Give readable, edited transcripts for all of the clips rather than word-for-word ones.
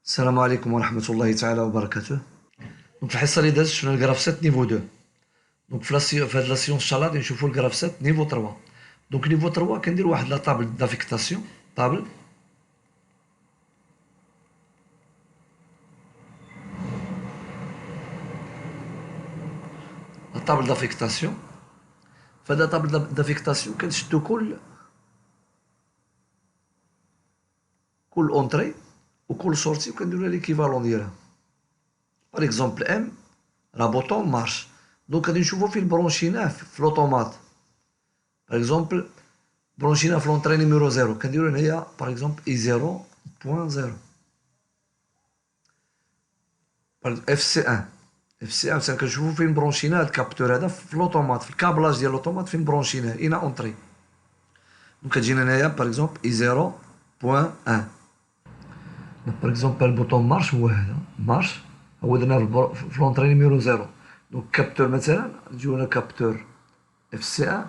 السلام عليكم ورحمة الله تعالى وبركاته. دونك في الحصة اللي دازت شفنا الكرافسات نيفو 2. دونك في هاد لا سيونس ان شاء الله غادي نشوفو الكرافسات نيفو 3. دونك نيفو 3 كندير واحد لا طابل دافيكتاسيون. طابل لا طابل دافيكتاسيون. فهاد لا طابل دافيكتاسيون كنشدو كل اونتري وكل سورتي وكنديرو ليكيفالون ديالها. باغ اكزومبل ام راه بوطون مارش، دونك غادي نشوفو فين برونشيناه في لوطومات. باغ اكزومبل برونشينا في لونطري نيميرو 0 كنديرو هنايا باغ اكزومبل اي 0.0 اف سي 1. اف سي 1 كنشوفو فين برونشينا هاد الكابتور هذا في لوطومات، في الكابلاج ديال لوطومات فين برونشيناه اين اونطري. دونك كتجينا هنايا باغ اكزومبل اي 0.1. باغ اكزومبل البوطون مارش هو هذا مارش، هو درناه في لونطري نيميرو 0. دونك كابتور مثلا نجيو كابتور اف سي 1.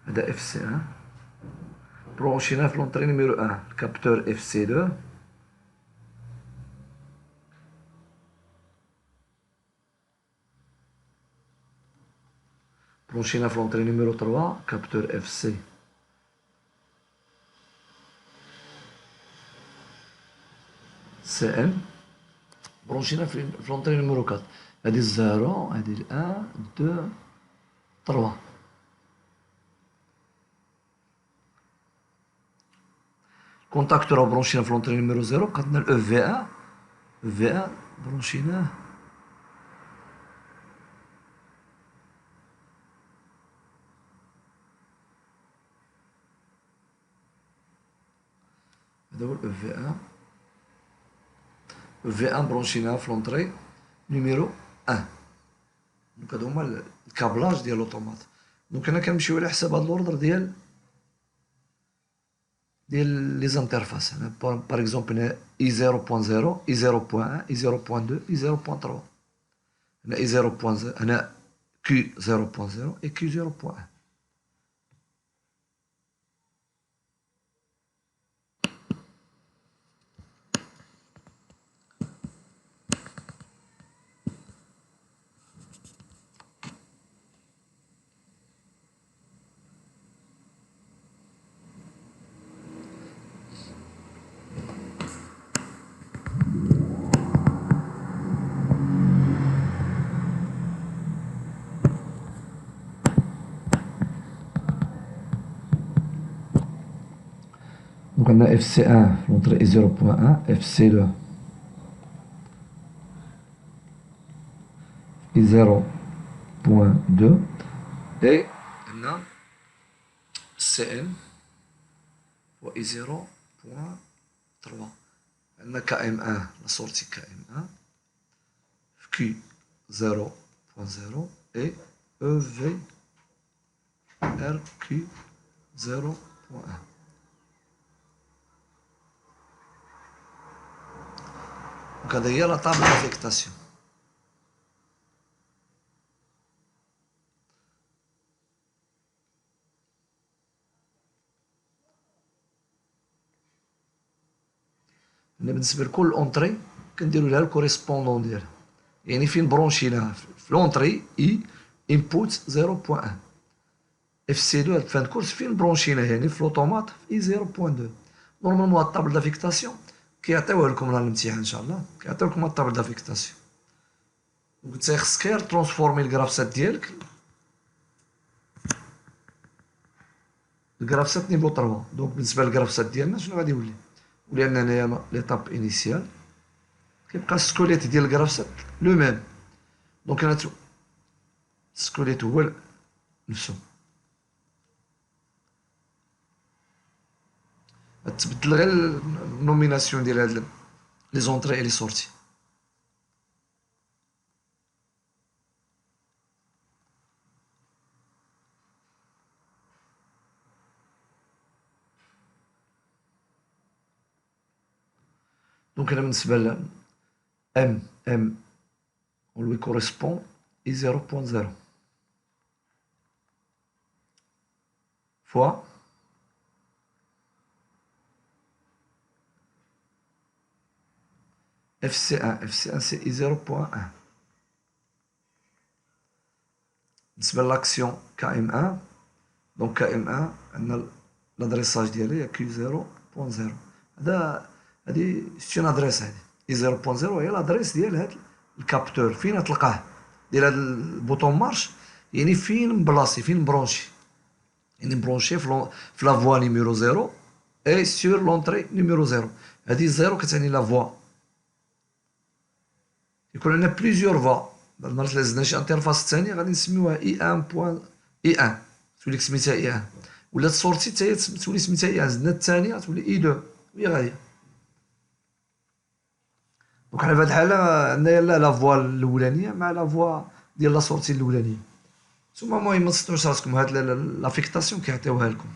هذا اف سي 1 برونشيناه في لونطري نيميرو 1. الكابتور اف سي 2 برونشينا في لونطري نيميرو 3. كابتور اف سي سي ام برونشينا في لونطري نيميرو 4. هادي الزيرو، هادي الان، دو، تروا. كونتاكتور برونشينا في لونطري نيميرو 0. بقات لنا الاو في 1. في 1 برونشيناه هذا هو الاو في 1. او في 1 برونشيناه في لونطري نيميرو 1. دونك هادو هما الكابلاج ديال لوطومات. دونك هنا كنمشيو على حساب هاد لوردر ديال لي زانترفاس. هنا باغ اكزومبل هنا اي 0.0 اي 0.1 اي 0.2 اي 0.3. هنا اي 0.0 هنا كي 0.0 اي كي 0.1. Donc on a FC1 l'entrée est 0.1, FC2 est 0.2 et on a CN est 0.3. On a KM1, la sortie KM1, Q 0.0 et EVRQ 0.1. Donc هذه هي لا طابل دافيكتاسيون. هنا بالنسبه لكل اونطري كنديرو لها الكوريسبوندون ديالها، يعني فين برونشيناها في لونطري اي انبوت 0.1. اف سي 2 هاد فان كورس فين برونشيناه يعني في لوطومات في اي 0.2. نورمالمون هاد الطابل دافيكتاسيون كيعطيوها لكم على الامتحان ان شاء الله، كيعطيو لكم هاد الطابل دافيكتاسيون. دونك انت خصك غير ترونسفورمي الكرافسات ديالك الكرافسات نيفو 3. دونك بالنسبه للكرافسات ديالنا شنو غادي يولي؟ ولي ان هنايا ليطاب انيسيال كيبقى السكوليت ديال الكرافسات لو ميم. دونك انا السكوليت هو نفسه، تبدل غير النوميناسيون ديال هاد لي زونطري اي لي سورتي. دونك هنا بالنسبه M, on lui correspond I 0.0 fois FC1. FC1 c'est I 0.1. بالنسبة l'action KM1, donc KM1 l'adressage ديالي هي Q0.0. هذه سي اون ادريس. هذه اي 0.0 هي لادريس ديال هذا الكابتور. فين تلقاه ديال هذا البوطون مارش، يعني فين مبلاصي، فين مبرونشي، يعني مبرونشي في لا فوا نيميرو 0 اي سور لونطري نيميرو 0. هذه زيرو كتعني لا فوا. يكون عندنا بليزيور فوا، بعد ما لازمنا شي انترفاس ثانيه غادي نسميوها اي 1 تولي سميتها اي 1، ولا السورتي حتى هي تولي سميتها اي 1، زدنا الثانيه تولي اي 2 وهي غايه. دونك حنا في هاد الحاله عندنا لا فوا الاولانيه مع لا فوا ديال لا سورتي الاولانيه. ثم المهم ما تسطوش راسكم، هاد لافيكتاسيون كيعطيوها لكم،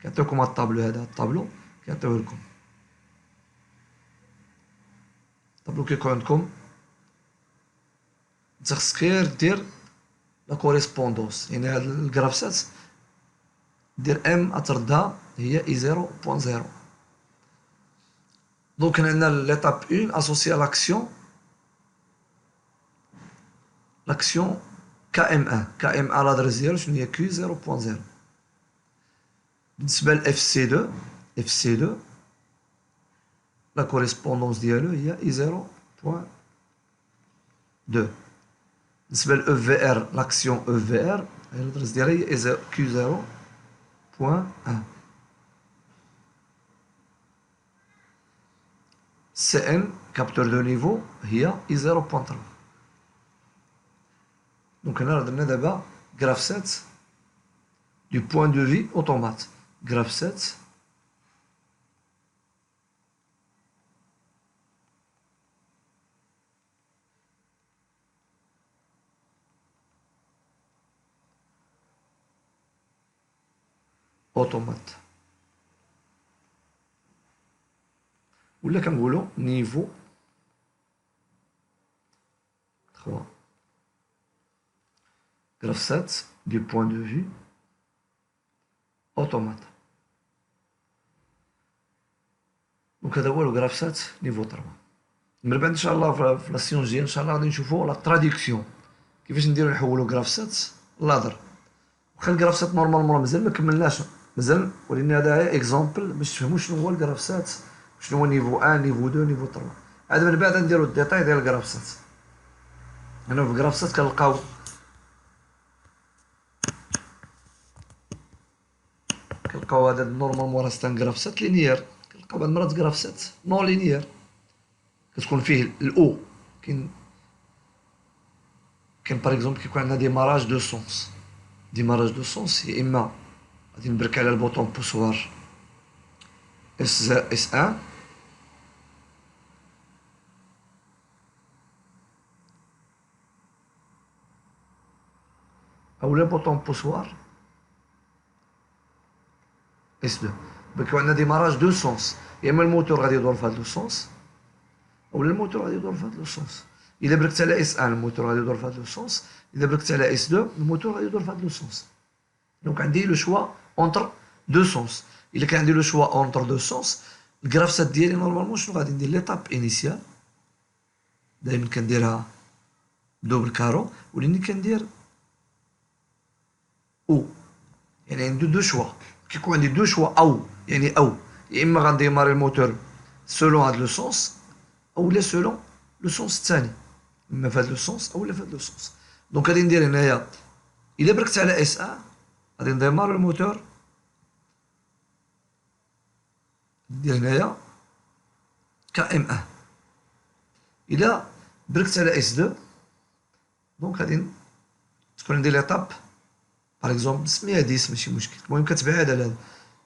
كيعطيوكم هاد الطابلو، هذا الطابلو كيعطيوه لكم. الطابلو كيكون عندكم انت خصك غير دير لا كوريسبوندونس، يعني هاد الكرافسات دير ام اتردها هي اي 0.0. دونك عندنا ليتاب 1 اسوسيا l'action KM1. KM1 l'adresse ديالو شنو هي Q 0.0. بالنسبة ل FC2 لا كوريسبوندونس ديالو هي I 0.2. بالنسبة ل EVR l'action EVR l'adresse ديالها هي Q 0.1. CN capteur de niveau هي I 0.3. Donc هنا درنا دابا GraphSet du point de vue automate. GraphSet automate. ولا كنقولوا niveau 3. GraphSet du point de vue automate. دونك هذا هو الجرافسات نيفو 3. من بعد ان شاء الله في لاسيون الجايه ان شاء الله غادي نشوفوا لا تراديكسيون، كيفاش نديرو نحولوا جرافسات لادر. واخا الجرافسات نورمالمون مازال ما كملناش، مازال ولكن هذا اكزومبل باش تفهموا شنو هو الجرافسات، شنو هو نيفو 1 نيفو 2 نيفو 3. عاد من بعد نديرو الديتاي ديال الجرافسات. هنا في الجرافسات كنلقاو هذا نورمالمون راه ستان جرافسات لينيير، كنلقاو بعض المرات جرافسات نون لينيير كتكون فيه الاو كاين باغ اكزومبل كيكون عندنا ديماراج دو سونس. ديماراج دو سونس يا اما غادي نبرك على البوطون بوسوار اس 1 او لا بوطون بوسوار اس 2. كيكون عندنا ديماراج دو سونس، يا اما الموتور غادي يدور في هذا لو سونس اولا الموتور غادي يدور في هذا لو سونس. الا بركت على اس 1 الموتور غادي يدور في هذا لو سونس، الا بركت على اس 2 الموتور غادي يدور في هذا لو سونس. دونك عندي لو شوا اونتر دو سونس. الا كان عندي لو شوا اونتر دو سونس، الجرافسات ديالي نورمالمون شنو غادي ندير؟ ليطاب انيسيال دائما كنديرها دوبل كارو، ولاني كندير او، يعني عندي دو شوا. كيكون عندي دو شوا او يعني او يا اما غنديماري الموتور سولون هاد لو سونس اولا سولون لو سونس الثاني، اما في هاد لو سونس اولا في هاد لو سونس. دونك غادي ندير هنايا الا بركت على اس 1 غادي نديماري الموتور، ندير هنايا كام 1. الا بركت على اس 2 دونك غادي تكون عندي ليطاب باغ اكزومبل سميها 10 ماشي مشكل، المهم كتبعد على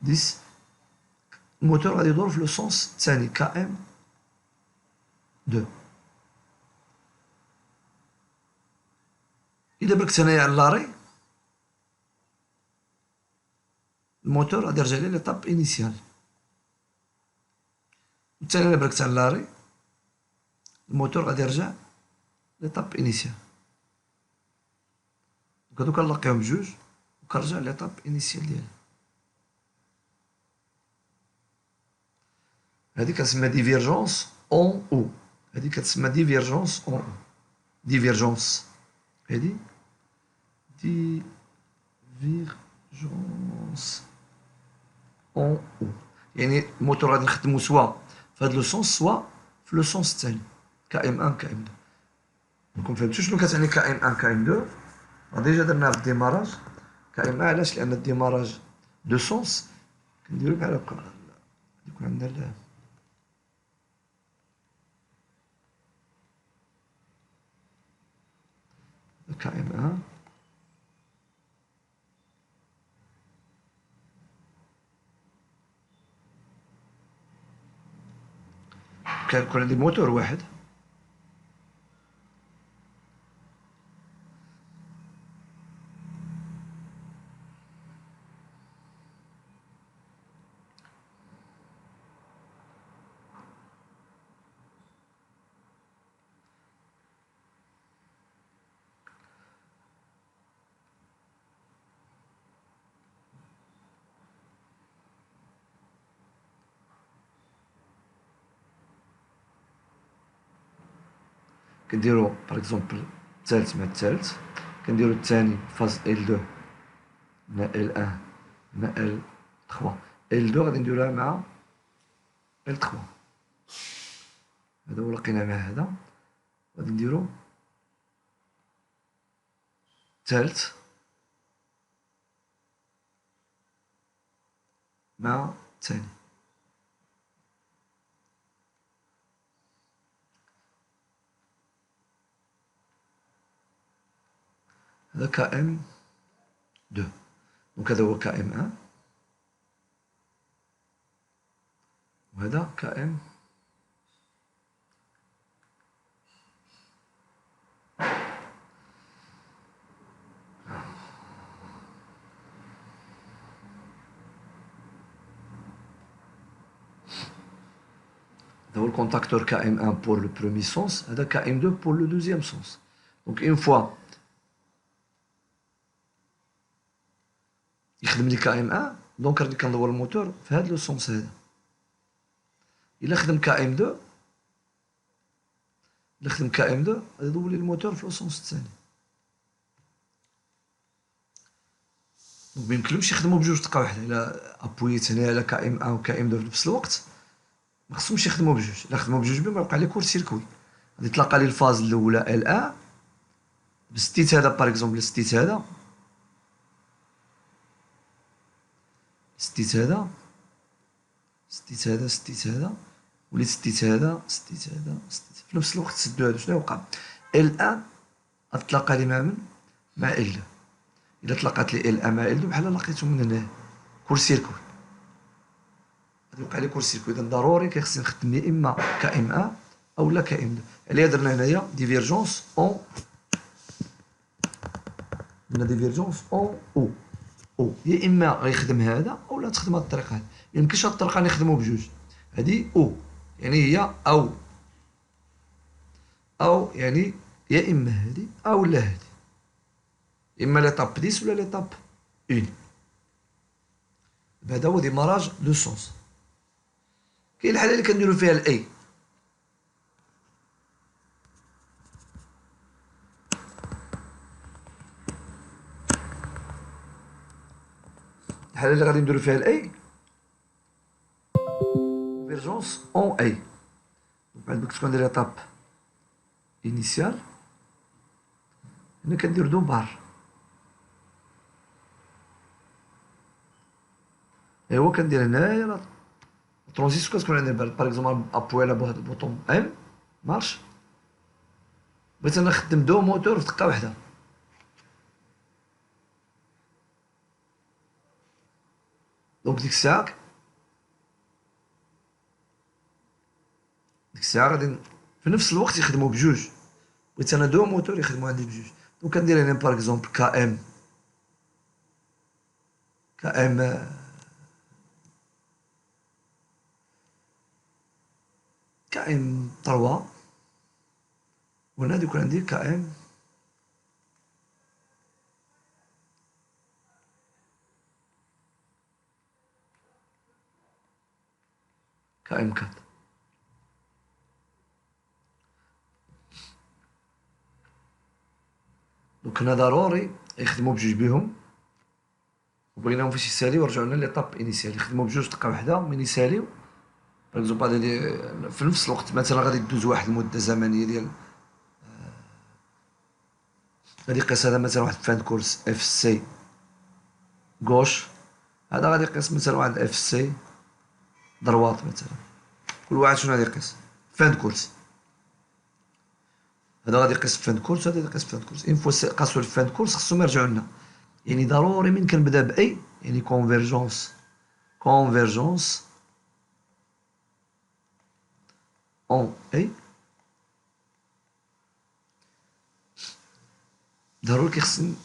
10. الموتور غادي يدور في لو سونس الثاني كام 2. الا بركت هنايا على لاري الموتور غادي يرجع لي ليطاب انيسيال. الثاني الا بركت على لاري الموتور غادي يرجع ليطاب انيسيال. دونك هادو كنلاقيهم بجوج وكنرجع ليطاب انيسيال ديالي. هادي كتسمى ديفيرجونس اون او. هادي كتسمى ديفيرجونس اون او. ديفيرجونس هادي ديفيرجونس اون او، يعني الموتور غادي نخدمو سوا في هاد لو سونس سوا في لو سونس الثاني. كا ام ان كا ام دو. راكم فهمتو شنو كتعني كا ام ان كا ام دو؟ ديجا درناها في الديماراج. كا ام ان علاش؟ لان الديماراج دو سونس كنديرو بحال هكا، يكون عندنا كا ام ان كيكون عندي موتور واحد كنديرو باغ اكزومبل الثالث مع الثالث، كنديرو الثاني فاز ال دو مع ال ان مع ال 3. ال دو غادي نديروها مع ال 3. هذا هو لقينا مع هذا. غادي نديرو الثالث مع الثاني. هذا كا ام 2. دونك هذا هو كا ام 1 وهذا كا ام. هذا هو الكونتاكتور كا ام 1 بور لو بروميي سونس، هذا كا ام 2 بور لو دوزيام سونس. دونك اون فوا يخدم لي كا ام 1 دونك راني كندور الموتور في هذا لو سونس هذا. الا خدم كا ام 2 الا خدم كا ام 2 غادي يدور لي الموتور في لو سونس الثاني. دونك ميمكنلهمش يخدمو بجوج دقه واحده. الا ابويت هنا على كا ام 1 و كا ام 2 في نفس الوقت ما خصهمش يخدمو بجوج. الا خدمو بجوج بهم غيوقع لي كور سيركوي. غادي تلقى لي الفاز الاولى ال 1 بستيت هذا باغ اكزومبل، ستيت هذا ستيت هذا ستيت هذا ستيت هذا وليت ستيت هذا ستيت هذا ستيت في نفس الوقت. سدو هادو شنو يوقع؟ ال 1 غتلاقى لي مع من؟ مع ال 2. الا تلاقات لي ال 1 مع ال 2 بحال لقيتهم من هنا كور سيركوي. غادي يوقع لي كور سيركوي. اذا ضروري كيخصني نخدم يا اما كا ام 1 او لا كا ام 2. علاه درنا هنايا ديفيرجونس اون. درنا ديفيرجونس اون او. او يا اما غيخدم هذا او لا تخدم هذه الطريقه هذه. ميمكنش هذه الطريقه نخدمو بجوج. هذه او يعني هي او يعني يا اما هذه او لا هذه. اما ليطاب 10 ولا ليطاب 1. هذا هو ديماراج دو سونس. كاين الحاله اللي كنديرو فيها الاي. الحاله اللي غادي نديرو فيها الاي كونفيرجونس اون اي. بعد ما كتكون داير ليطاب انيسيال هنا كندير دو بار. ايوا كندير هنايا ترونزيسيون كتكون عندنا باغ اكزومبل ابوي على بهاد البوطون ام مارش. بغيت انا نخدم دو موتور في دقه واحده. دونك ديك الساعه غادي في نفس الوقت يخدموا بجوج. بغيت انا دو موتور يخدموا عندي بجوج. دونك كندير هنا باغ اكزومبل كا ام كا ام كا ام 3 وهنا غادي يكون عندي كام كام 4. دونك هنا ضروري يخدموا بجوج بيهم، وبغيناهم فاش يساليو ورجعوا لنا ليطاب انيسيال، يخدموا بجوج دقه وحده من يساليو. باغ اكزومبل هادي في نفس الوقت مثلا غادي دوز واحد المده زمنيه ديال، غادي يقيس هذا مثلا واحد فان كورس اف سي غوش، هذا غادي يقيس مثلا واحد اف سي دروات مثلا. كل واحد شنو غادي يقيس؟ فان كورس. هذا غادي يقيس فان كورس وهذا غادي يقيس فان كورس. اون فوا قاسوا الفان كورس خصهم يرجعوا لنا. يعني ضروري من كنبدا باي يعني كونفيرجونس اون اي، ضروري كيخصني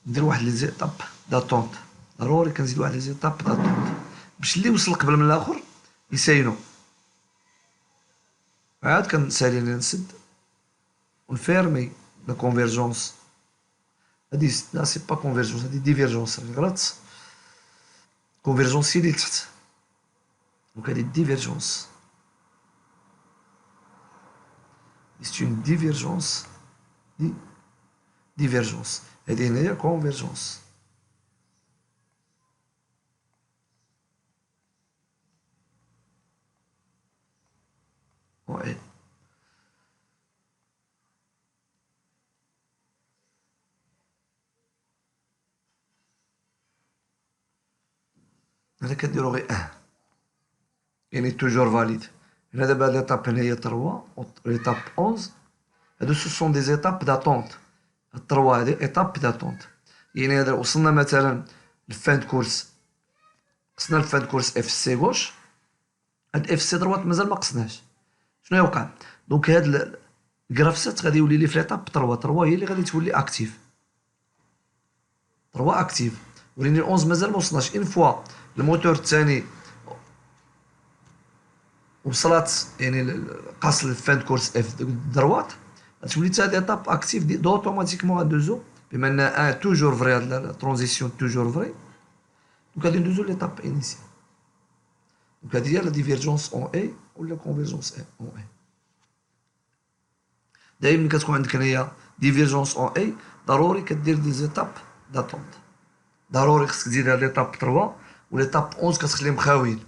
ندير واحد لي زيتاب داتونت. ضروري كنزيد واحد لي زيتاب داتونت باش اللي وصل قبل من الاخر يساينو. عاد كنسالي نسد ونفيرمي لا كونفيرجونس. هادي لا سي با كونفيرجونس، هادي ديفيرجونس، غلط. كونفيرجونس هي اللي تحت، دونك هادي ديفيرجونس. سي اون ديفيرجونس ديفيرجونس. هادي هنايا كونفيرجونس. وي هنا كنديرو غير يعني توجور فاليد. هنا دابا ليطاب هنا هي 3 ليطاب 11. هادو سو سون دي زيتاب داتونت. هاد 3 هادي ايطاب داتونت. يعني هذا وصلنا مثلا لفان كورس، قصنا الفان كورس اف سي غوش، هاد اف سي دروات مازال ما قصناش. شنو يوقع؟ دونك هاد الكرافسات غادي يولي لي في ليطاب 3 هي اللي غادي تولي اكتيف. 3 اكتيف، ولكن 11 مازال ما وصلناش. اون فوا الموتور الثاني وصلت يعني قاص الفان كورس اف دروات، غتولي حتى ليطاب اكتيف دو اوتوماتيكمون غندوزو، بما ان ان توجور فري، هاد لا ترونزيسيون توجور فري. دونك غادي ندوزو ليطاب انيسيال. دونك هادي هي لا ديفيرجونس اون اي ولا كونفيرجونس اون اي. دايما ملي كتكون عندك هنايا ديفيرجونس اون اي ضروري كدير دي زيتاب داتونت. ضروري خصك تزيد هاد ليطاب 3 وليطاب 11 كتخليهم خاويين.